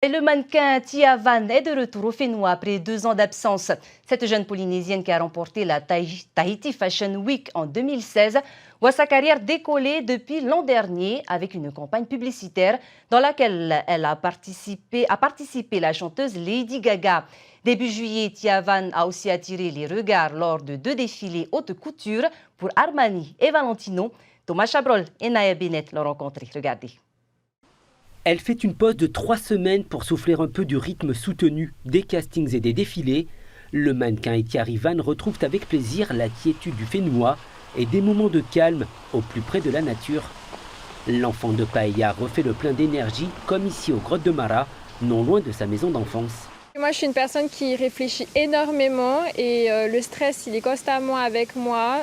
Et le mannequin Tia Van est de retour au Fénois après 2 ans d'absence. Cette jeune Polynésienne qui a remporté la Tahiti Fashion Week en 2016 voit sa carrière décoller depuis l'an dernier avec une campagne publicitaire dans laquelle a participé la chanteuse Lady Gaga. Début juillet, Tia Van a aussi attiré les regards lors de 2 défilés haute couture pour Armani et Valentino. Thomas Chabrol et Naya Bennett l'ont rencontré. Regardez. Elle fait une pause de 3 semaines pour souffler un peu du rythme soutenu des castings et des défilés. Le mannequin et Thierry Van retrouvent avec plaisir la quiétude du Fénois et des moments de calme au plus près de la nature. L'enfant de Paella refait le plein d'énergie comme ici aux Grottes de Mara, non loin de sa maison d'enfance. Moi, je suis une personne qui réfléchit énormément et le stress, il est constamment avec moi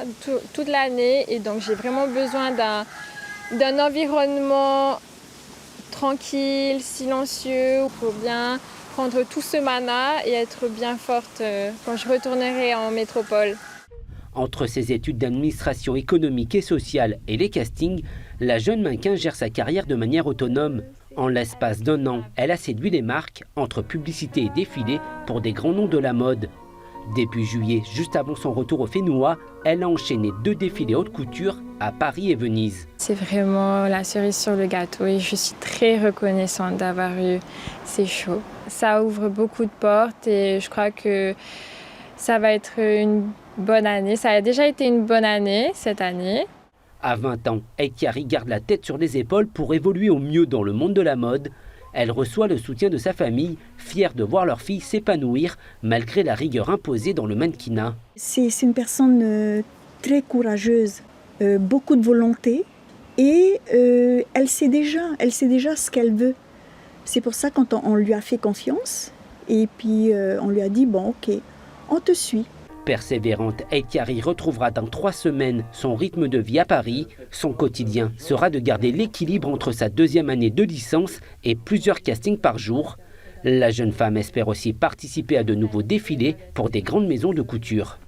toute l'année. Et donc, j'ai vraiment besoin d'un environnement tranquille, silencieux, pour bien prendre tout ce mana et être bien forte quand je retournerai en métropole. Entre ses études d'administration économique et sociale et les castings, la jeune mannequin gère sa carrière de manière autonome. En l'espace d'1 an, elle a séduit les marques entre publicité et défilé pour des grands noms de la mode. Début juillet, juste avant son retour au Fénois, elle a enchaîné 2 défilés haute couture à Paris et Venise. C'est vraiment la cerise sur le gâteau et je suis très reconnaissante d'avoir eu ces shows. Ça ouvre beaucoup de portes et je crois que ça va être une bonne année. Ça a déjà été une bonne année cette année. À 20 ans, Thierry garde la tête sur les épaules pour évoluer au mieux dans le monde de la mode. Elle reçoit le soutien de sa famille, fière de voir leur fille s'épanouir malgré la rigueur imposée dans le mannequinat. C'est une personne très courageuse, beaucoup de volonté et elle sait déjà ce qu'elle veut. C'est pour ça quand on lui a fait confiance et puis on lui a dit bon ok, on te suit. Persévérante, Thierry retrouvera dans 3 semaines son rythme de vie à Paris. Son quotidien sera de garder l'équilibre entre sa 2e année de licence et plusieurs castings par jour. La jeune femme espère aussi participer à de nouveaux défilés pour des grandes maisons de couture.